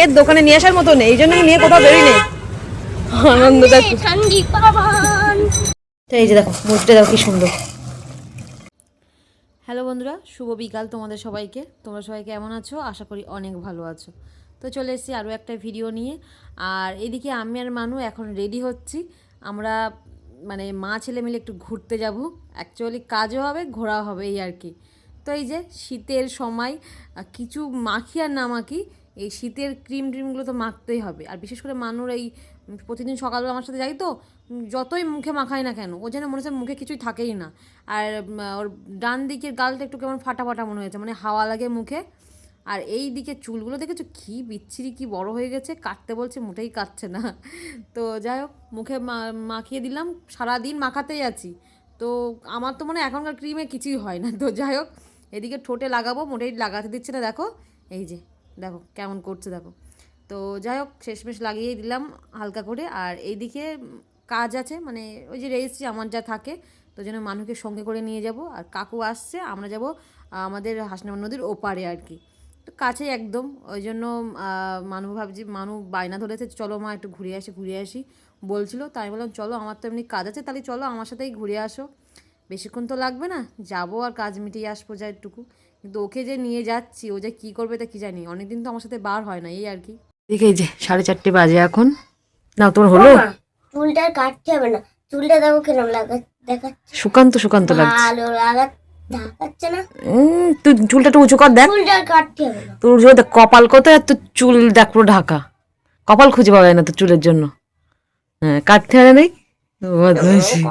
এর দোকানে নিয়ে আসার মতো নেই, এই জন্য নিয়ে কোথাও বেরোই নেই। আনন্দ দেখো, এই যে দেখো মূর্তিটা দেখো কি সুন্দর। হ্যালো বন্ধুরা, শুভ বিকাল তোমাদের সবাইকে। তোমরা সবাই কেমন আছো? আশা করি অনেক ভালো আছো। তো চলে এসেছি আরও একটা ভিডিও নিয়ে। আর এদিকে আমি আর মানু এখন রেডি হচ্ছি। আমরা মানে মা ছেলে মিলে একটু ঘুরতে যাব। অ্যাকচুয়ালি কাজও হবে, ঘোরাও হবে, এই আর কি। তো এই যে শীতের সময় কিছু মাখি আর না মাখি, এই শীতের ক্রিমগুলো তো মাখতেই হবে। আর বিশেষ করে মানুর এই প্রতিদিন সকালবেলা আমার সাথে যাই তো, যতই মুখে মাখাই না কেন ও যেন মনে হচ্ছে মুখে কিছুই থাকেই না। আর ওর ডান দিকের গালটা একটু কেমন ফাটা ফাটা মনে হয়েছে, মানে হাওয়া লাগে মুখে। আর এই দিকে চুলগুলো দেখেছো কী বিচ্ছিরি, কী বড় হয়ে গেছে, কাটতে বলছে মোটেই কাটছে না। তো যাই হোক মুখে মাখিয়ে দিলাম, সারাদিন মাখাতেই আছি। তো আমার তো মনে হয় এখনকার ক্রিমে কিছুই হয় না। তো যাই হোক এদিকে ঠোঁটে লাগাবো, মোটেই লাগাতে দিচ্ছে না, দেখো এই যে দেখো কেমন করছে দেখো। তো যাই হোক শেষমেশ লাগিয়েই দিলাম হালকা করে। আর এইদিকে কাজ আছে, মানে ওই যে রেজিস্ট্রি আমার যা থাকে, তো যেন মানুষকে সঙ্গে করে নিয়ে যাব। আর কাকু আসছে, আমরা যাব আমাদের হাসনাবাদ নদীর ওপারে আর কি, তো কাছেই একদম। ওই জন্য ভাবছি, বায়না ধরেছে চলো মা একটু ঘুরে আসি বলছিল। তাই বললাম চলো, আমার তো এমনি কাজ আছে, তাহলে চলো আমার সাথেই ঘুরে আসো, বেশিক্ষণ তো লাগবে না, যাবো আর কাজ মিটিয়ে আসবো যা একটুকু। কিন্তু ওকে যে নিয়ে যাচ্ছি, ও যে কী করবে তা কী জানি, অনেকদিন তো আমার সাথে বার হয় না, এই আর কি। দেখে এই যে 4:30 বাজে এখন। না তোমার হলো? চুলটা কাটতে হবে না, চুলটা দেখো কেরম দেখাচ্ছে, সুকান্ত লাগছে, ভালো দেখাচ্ছে না। তুই চুলটা একটু উঁচু কর, দেখ চুলটা কাটতে হবে না। তোর দেখ কপাল কত, এত চুল দেখ পুরো ঢাকা, কপাল খুঁজে পাওয়া যায় না তোর চুলের জন্য। হ্যাঁ কাটতে হবে নেই,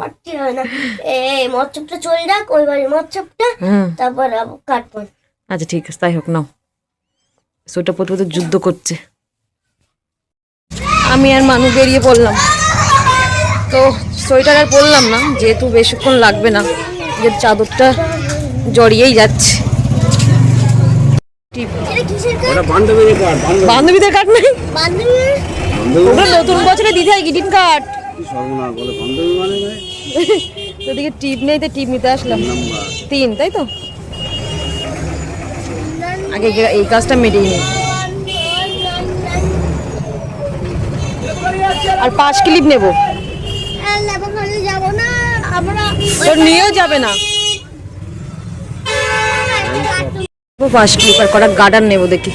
কাটতে হবে না। এই মচ্ছপটা চুল ডাক, ওই বাড়ির মচ্ছপটা, তারপর কাটবো। আচ্ছা ঠিক আছে, তাই হোক। নাও সোটা পথে যুদ্ধ করছে। আমি আর মানু বেরিয়ে পড়লাম। তো সোয়েটার আর পরলাম না, যেহেতু বেশিক্ষণ লাগবে না, যে চাদরটা জড়িয়েই যাচ্ছে। বান্ধবীদের কার্ড নেই, ওটা নতুন বছরে দিতে হয় গ্রিটিং কার্ড। ওদিকে টিপ নেই, তো টিপ নিতে আসলাম। 3 তাই তো, আগে এই কাজটা মিটিয়ে নিই। আর 5 ক্লিপ নেবো, তোর নিয়েও যাবে না। 5 ক্লিপ আর কটা গার্ডার নেবো। দেখি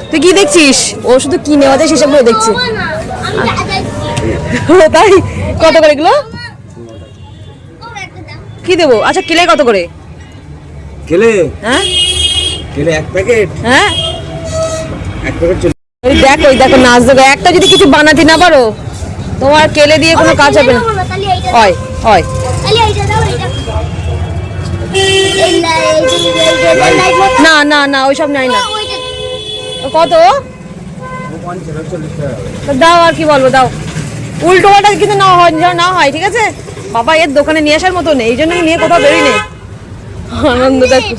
তুই কি দেখছিস? ও শুধু কি নেওয়া যায় সেসবগুলো দেখছি। তাই কত করে এগুলো? কি দেবো? আচ্ছা কেলে কত করে? কেলে? হ্যাঁ কেলে 1 প্যাকেট। হ্যাঁ 1 প্যাকেট চল। ওই দেখো নাচ দেবো। একটা যদি কিছু বানাতে না পারো, তোমার কেলে দিয়ে কোনো কাজ হবে না। হয় না না না ওইসব নাই না। কত দাও, আর কি বলবো, দাও। উল্টো পাল্টা কিন্তু না হয়, ঠিক আছে বাবা, এর দোকানে নিয়ে আসার মতো নেই, এই জন্য নিয়ে কোথাও বেরোই নেই। আনন্দ দেখো।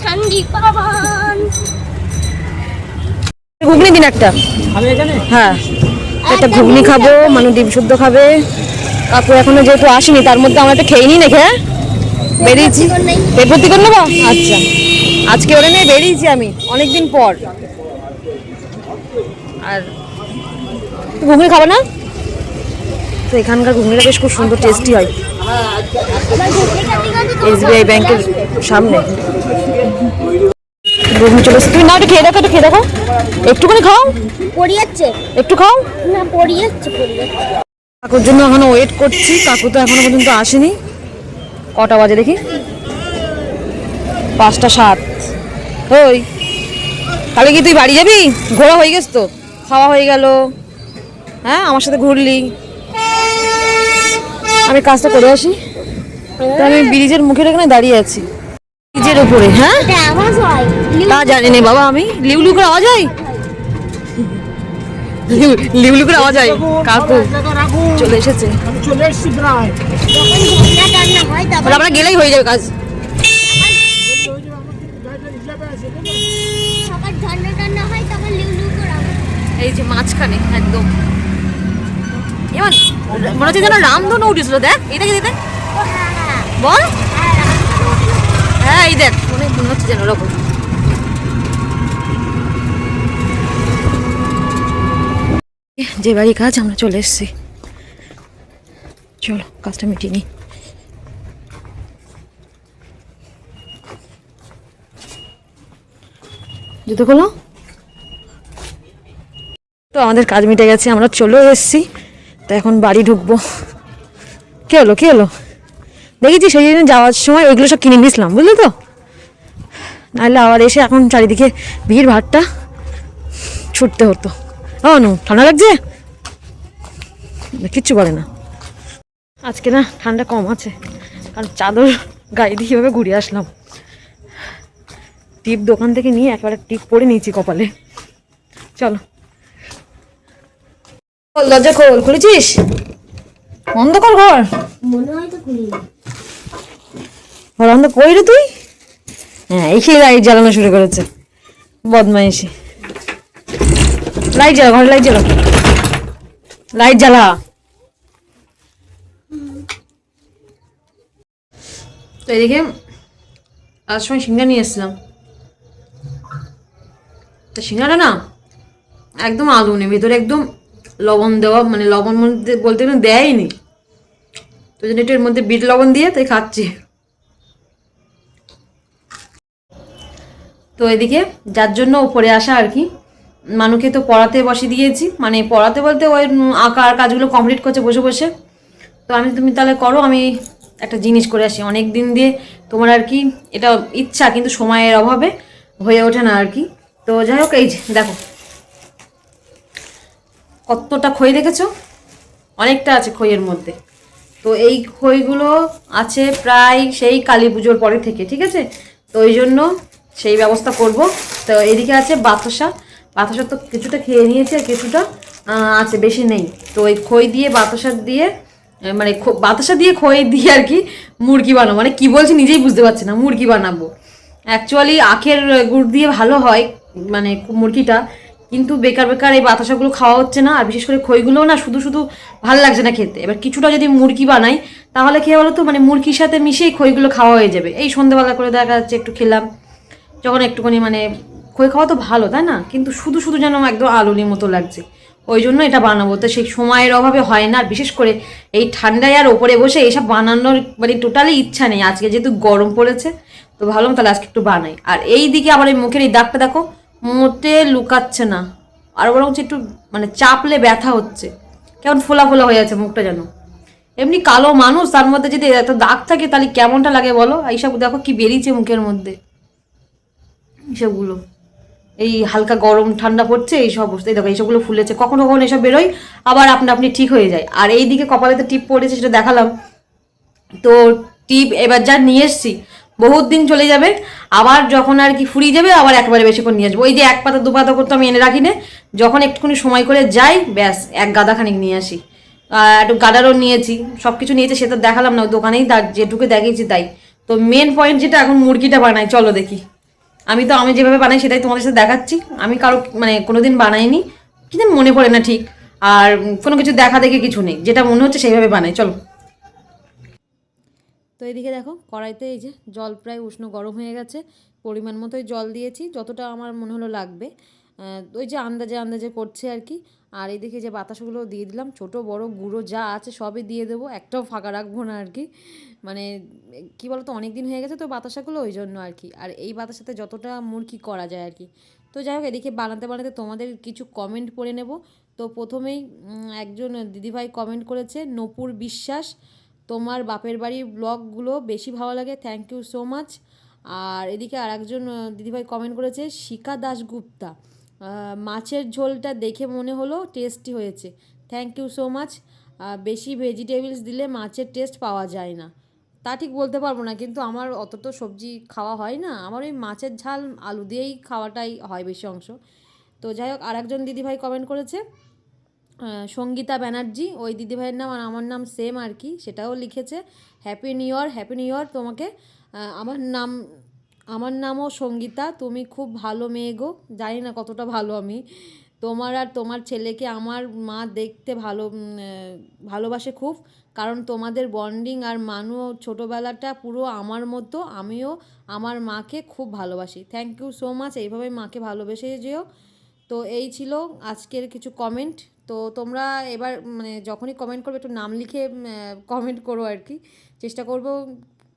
ঘুগনি দিন একটা। হ্যাঁ একটা ঘুগনি খাবো, মানু ডিম শুদ্ধ খাবে। কাকু এখনো যেহেতু আসেনি, তার মধ্যে আমরা একটা খেয়ে নিই নাকি। হ্যাঁ বেরিয়েছি, পেপতি করে নেবো। আচ্ছা আজকে ওরা নিয়ে বেরিয়েছি আমি অনেকদিন পর। আর ঘুগনি খাবো না তো? এখানকার ঘুগনিটা বেশ খুব সুন্দর, টেস্টি হয়। SBI ব্যাংকের সামনে ঘুগনি চলে এসেছে। তুমি না একটু খেয়ে দেখো, একটুখানি খাও। একটু খাও না, কাকুর জন্য এখনো ওয়েট করছি। কাকু তো এখনো পর্যন্ত আসেনি। কটা বাজে দেখি? 5:07। ওই তাহলে কি তুই বাড়ি যাবি? ঘোরা হয়ে গেছ তো, খাওয়া হয়ে গেল। হ্যাঁ আমার সাথে ঘুরলি। আমি কাজটা করে আসি। তো আমি ব্রিজের মুখের এখানে দাঁড়িয়ে আছি, ব্রিজের উপরে। হ্যাঁ তা জানি না বাবা, আমি লিউ করে আওয়াজ হয়, লিউ করে আওয়াজ হয়। কাকু চলে এসেছে, আমরা গেলেই হয়ে যাবে কাজ। এই যে মাঝখানে একদম, এবার মনে হচ্ছে যেন রামধনু উঠেছিল। দেখ এই দেখ বল। হ্যাঁ এই দেখ মনে হচ্ছে যেন ওরকম। যে বাড়ি কাজ আমরা চলে এসেছি। চলো কাজটা মিটিয়ে নিই। জুতো খোলো। তো আমাদের কাজ মিটে গেছে, আমরা চলেও এসেছি। তো এখন বাড়ি ঢুকবো। কী হলো কী হলো? দেখেছি সেই জন্য যাওয়ার সময় ওইগুলো সব কিনে নিয়েছিলাম, বুঝলে তো? নাহলে আবার এসে এখন চারিদিকে ভিড় ভাড়টা ছুটতে হতো। ও নু, ঠান্ডা লাগছে? কিচ্ছু বলে না। আজকে না ঠান্ডা কম আছে, আর চাদর গায়ে দিয়ে কীভাবে ঘুরে আসলাম। টিপ দোকান থেকে নিয়ে একবারে টিপ পরে নিয়েছি কপালে। চলো দরজা খোল। খুলেছিস? বন্ধ কর ঘর। মনে হয় তো খুলি ঘর বন্ধ করি রে তুই? হ্যাঁ, এই খেয়ে লাইট জ্বালানো শুরু করেছে, বদমাইশি। লাইট জ্বালা, ঘরে লাইট জ্বালা, লাইট জ্বালা। তো এদিকে আজ সময় সিঙ্গা নিয়ে এসেছিলাম। তো সিঙ্গাটা না একদম আলু নেই, ভিতরে একদম লবণ দেওয়া, মানে লবণ মধ্যে বলতে গেলে দেয়নি। তো জন্য একটু এর মধ্যে বিট লবণ দিয়ে তাই খাচ্ছি। তো এদিকে যার জন্য উপরে আসা আর কি, মানুকে তো পড়াতে বসে দিয়েছি, মানে পড়াতে বলতে ওই আঁকার কাজগুলো কমপ্লিট করছে বসে বসে। তো তুমি তাহলে করো, আমি একটা জিনিস করে আসি। অনেক দিন দিয়ে তোমার আর কি এটা ইচ্ছা, কিন্তু সময়ের অভাবে হয়ে ওঠে না আর কি। তো যাই হোক, এই যে দেখো কতটা খই দেখেছো, অনেকটা আছে খইয়ের মধ্যে। তো এই খইগুলো আছে প্রায় সেই কালী পুজোর পরে থেকে, ঠিক আছে? তো ওই জন্য সেই ব্যবস্থা করব। তো এদিকে আছে বাতাসা। বাতাসা তো কিছুটা খেয়ে নিয়েছে, আর কিছুটা আছে, বেশি নেই। তো ওই খই দিয়ে বাতাসা দিয়ে, মানে বাতাসা দিয়ে খই দিয়ে আর কি মুরগি বানাবো। মানে কি বলছি নিজেই বুঝতে পারছি না, মুরগি বানাবো। অ্যাকচুয়ালি আখের গুড় দিয়ে ভালো হয় মানে মুরগিটা, কিন্তু বেকার বেকার এই বাতাসাগুলো খাওয়া হচ্ছে না। আর বিশেষ করে খইগুলোও না শুধু শুধু ভালো লাগছে না খেতে। এবার কিছুটা যদি মুরগি বানাই তাহলে খেয়ে বলো তো, মানে মুরগির সাথে মিশিয়েই খইগুলো খাওয়া হয়ে যাবে। এই সন্ধ্যেবেলা করে দেখা যাচ্ছে একটু খেলাম, যখন একটুখানি মানে খই খাওয়া তো ভালো তাই না, কিন্তু শুধু শুধু যেন একদম আলুলির মতো লাগছে। ওই জন্য এটা বানাবো। তো সেই সময়ের অভাবে হয় না, আর বিশেষ করে এই ঠান্ডায় আর ওপরে বসে এইসব বানানোর মানে টোটালি ইচ্ছা নেই। আজকে যেহেতু গরম পড়েছে তো ভাবলাম তাহলে আজকে একটু বানাই। আর এই দিকে আবার এই মুখের এই দাগটা দেখো, মোটে লুকাচ্ছে না, আর বরং একটু মানে চাপলে ব্যথা হচ্ছে, কেমন ফোলা ফোলা হয়ে আছে মুখটা যেন। এমনি কালো মানুষ, তার মধ্যে যদি এত দাগ থাকে তাহলে কেমনটা লাগে বলো? এইসব দেখো কি বেরিয়েছে মুখের মধ্যে, এইসবগুলো এই হালকা গরম ঠান্ডা পড়ছে এইসব অবস্থায় দেখো এইসবগুলো ফুলেছে। কখনো কখনো এসব বেরোয়, আবার আপনা আপনি ঠিক হয়ে যায়। আর এই দিকে কপালে তো টিপ পড়েছে, সেটা দেখালাম। তো টিপ এবার যা নিয়ে এসছি বহুত দিন চলে যাবে, আবার যখন আর কি ফুরিয়ে যাবে আবার একবারে বেশি করে নিয়ে আসবো। ওই যে এক পাতা দু পাতা করতে আমি এনে রাখি না, যখন একটুখানি সময় করে যাই ব্যাস এক গাদা খানিক নিয়ে আসি। একটু গাডারও নিয়েছি, সব কিছু নিয়েছি, সেটা দেখালাম না, দোকানেই যেটুকু দেখিয়েছি তাই। তো মেন পয়েন্ট যেটা, এখন মুরগিটা বানাই, চলো দেখি। আমি যেভাবে বানাই সেটাই তোমাদের সাথে দেখাচ্ছি। আমি কারো মানে কোনোদিন বানাইনি, কিন্তু মনে পড়ে না ঠিক। আর কোনো কিছু দেখা দেখে কিছু নেই, যেটা মনে হচ্ছে সেইভাবে বানাই, চলো। তো এদিকে দেখো কড়াইতে এই যে জল প্রায় উষ্ণ গরম হয়ে গেছে, পরিমাণ মতোই জল দিয়েছি, যতটা আমার মনে হলো লাগবে, ওই যে আন্দাজে আন্দাজে করছে আর কি। আর এইদিকে যে বাতাসগুলো দিয়ে দিলাম, ছোট বড় গুঁড়ো যা আছে সবই দিয়ে দেবো, একটাও ফাঁকা রাখবো না আর কি। মানে কি বলতো, অনেক দিন হয়ে গেছে তো বাতাসাগুলো, ওই জন্য আর কি। আর এই বাতাসাতে যতটা মুরগি করা যায় আর কি। তো যাই হোক, এদিকে বানাতে বানাতে তোমাদের কিছু কমেন্ট পড়ে নেব। তো প্রথমেই একজন দিদিভাই কমেন্ট করেছে, নূপুর বিশ্বাস, তোমার বাপের বাড়ির ব্লগগুলো বেশি ভালো লাগে, থ্যাংক ইউ সো মাচ। আর এদিকে আর একজন দিদিভাই কমেন্ট করেছে, শিখা দাশগুপ্তা, মাছের ঝোলটা দেখে মনে হলো টেস্টি হয়েছে, থ্যাংক ইউ সো মাচ। বেশি ভেজিটেবলস দিলে মাছের টেস্ট পাওয়া যায় না। তা ঠিক বলতে পারবো না, কিন্তু আমার অত তো সবজি খাওয়া হয় না, আমার ওই মাছের ঝাল আলু দিয়েই খাওয়াটাই হয় বেশি অংশ। তো যাই হোক, আর একজন দিদিভাই কমেন্ট করেছে, সঙ্গীতা ব্যানার্জি, ওই দিদিভাইয়ের নাম আর আমার নাম সেম আর কি, সেটাও লিখেছে, happy new year, happy new year তোমাকে। আমার নামও সঙ্গীতা, তুমি খুব ভালো মেয়ে গো। জানি না কতটা ভালো আমি। তোমার আর তোমার ছেলেকে আমার মা দেখতে ভালোবাসে খুব, কারণ তোমাদের বন্ডিং আর মানু ছোটোবেলাটা পুরো আমার মতো। আমিও আমার মাকে খুব ভালোবাসি, থ্যাংক ইউ সো মাচ। এইভাবে মাকে ভালোবেসে যেও। তো এই ছিল আজকের কিছু কমেন্ট। তো তোমরা এবার মানে যখনই কমেন্ট করবে একটু নাম লিখে কমেন্ট করো আর কি, চেষ্টা করব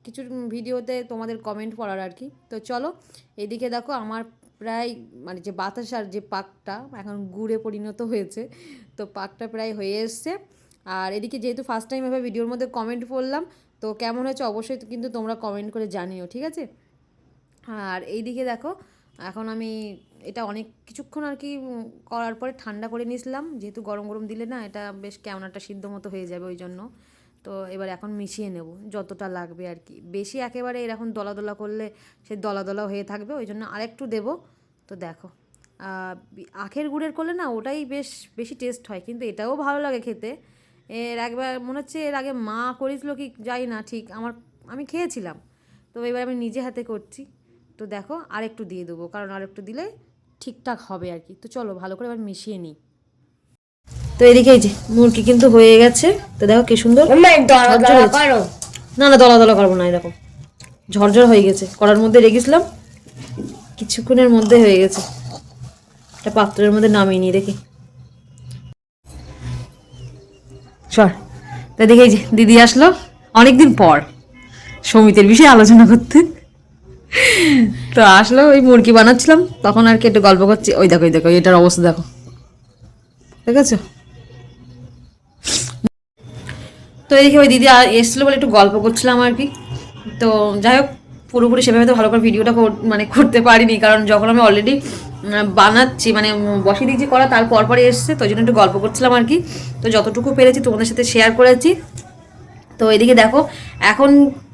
কিছু ভিডিওতে তোমাদের কমেন্ট পড়ার আর কি। তো চলো এদিকে দেখো আমার প্রায় মানে যে বাতাসার যে পাকটা এখন গুড়ে পরিণত হয়েছে, তো পাকটা প্রায় হয়ে এসছে। আর এদিকে যেহেতু ফার্স্ট টাইম এভাবে ভিডিওর মধ্যে কমেন্ট পড়লাম, তো কেমন হয়েছে অবশ্যই কিন্তু তোমরা কমেন্ট করে জানিও, ঠিক আছে। আর এইদিকে দেখো এখন আমি এটা অনেক কিছুক্ষণ আর কি করার পরে ঠান্ডা করে নিয়েছিলাম, যেহেতু গরম গরম দিলে না এটা বেশ কেমন একটা সিদ্ধ মতো হয়ে যাবে ওই জন্য। তো এবার এখন মিশিয়ে নেব যতটা লাগবে আর কি, বেশি একেবারে এরকম দলা দলা করলে সে দলা দলা হয়ে থাকবে, ওই জন্য আরেকটু দেবো। তো দেখো আখের গুড়ের করলে না ওটাই বেশ বেশি টেস্ট হয়, কিন্তু এটাও ভালো লাগে খেতে। এর একবার মনে হচ্ছে এর আগে মা করেছিল কি যাই না ঠিক, আমি খেয়েছিলাম, তো এবার আমি নিজে হাতে করছি। তো দেখো আরেকটু দিয়ে দেবো, কারণ আরেকটু দিলে ঠিকঠাক হবে আর কি। তো চলো ভালো করে এবার মিশিয়ে নিই। তো এদিকে এই যে মুরগি কিন্তু হয়ে গেছে, তো দেখো কি সুন্দর ঝরঝর হয়েছে। না না দলা দলা করবো না, এরকম ঝরঝর হয়ে গেছে, কড়ার মধ্যে রেখেছিলাম কিছুক্ষণের মধ্যে হয়ে গেছে। একটা পাত্রের মধ্যে নামিয়ে নিয়ে দেখি সর। তো দেখে এই যে দিদি আসলো অনেকদিন পর সমিতির বিষয়ে আলোচনা করতে। তো আসলো ওই মুরগি বানাচ্ছিলাম তখন আর কি একটু গল্প করছি। ওই দেখো এটার অবস্থা দেখো, ঠিক আছে। তো এদিকে ওই দিদি এসেছিলো বলে একটু গল্প করছিলাম আর কি। তো যাই হোক পুরোপুরি সেভাবে তো ভালো করে ভিডিওটা মানে করতে পারিনি, কারণ যখন আমি অলরেডি বানাচ্ছি মানে বসিয়ে দিয়েছি করা, তার পরপরই এসছে, তো ওই জন্য একটু গল্প করছিলাম আর কি। তো যতটুকু পেরেছি তোমাদের সাথে শেয়ার করেছি। তো এদিকে দেখো এখন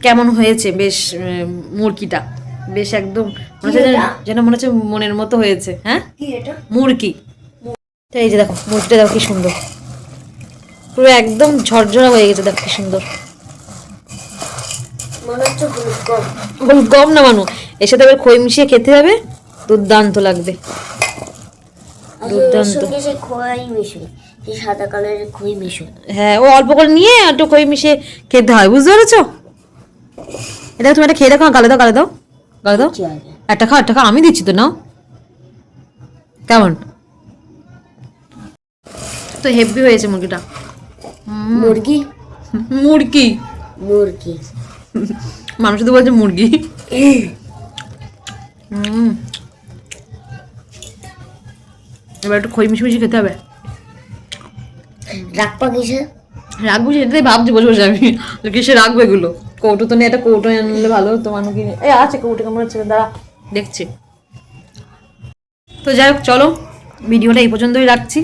কেমন হয়েছে বেশ, মুরগিটা বেশ একদম মনে হচ্ছে যেন মনে হচ্ছে মনের মতো হয়েছে। হ্যাঁ মুরগি। তো এই যে দেখো মুরগিটা দেখো কি সুন্দর, পুরো একদম ঝরঝরা হয়ে গেছে, দেখো কি সুন্দর। হলুদ গম না মানু, এর সাথে আবার খই মিশিয়ে খেতে হবে, দুর্দান্ত লাগবে, দুর্দান্ত। সাদা কালারের খই মিশো, হ্যাঁ ও অল্প করে নিয়ে একটু খই মিশিয়ে খেতে হয়, বুঝতে পেরেছো। এটা তুমি একটা খেয়ে দেখো, গালে দাও গালে দাও গালে দাও, একটা খাও আমি দিচ্ছি তো, নাও কেমন। তো হেভি হয়েছে মুরগিটা। মুরগি মুরগি মুরগি মানুষ তো বলছে মুরগি। এবার একটু খই মিশিয়ে খেতে হবে। রাখবা কিসে? রাখবো সেটাই ভাবছি বসে বসে আমি, কিসে রাখবো এগুলো। কৌটো তো নিয়ে একটা কৌটো আনলে ভালো হতো, মানুষ কিনে এই আছে কৌটো কেমন হচ্ছে দাঁড়া দেখছি। তো যাই হোক চলো ভিডিওটা এই পর্যন্তই রাখছি।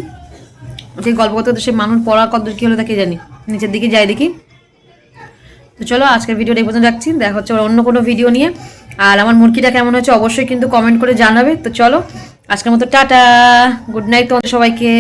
ওকে গল্প করতে তো সে মানুষ পড়া কত কী হলো তাকে জানি, নিচের দিকে যাই দেখি। তো চলো আজকের ভিডিওটা এই পর্যন্ত রাখছি, দেখা হচ্ছে অন্য কোনো ভিডিও নিয়ে। আর আমার মুরগিটা কেমন হচ্ছে অবশ্যই কিন্তু কমেন্ট করে জানাবে। তো চলো আজকের মতো টাটা, গুড নাইট তোমাদের সবাইকে।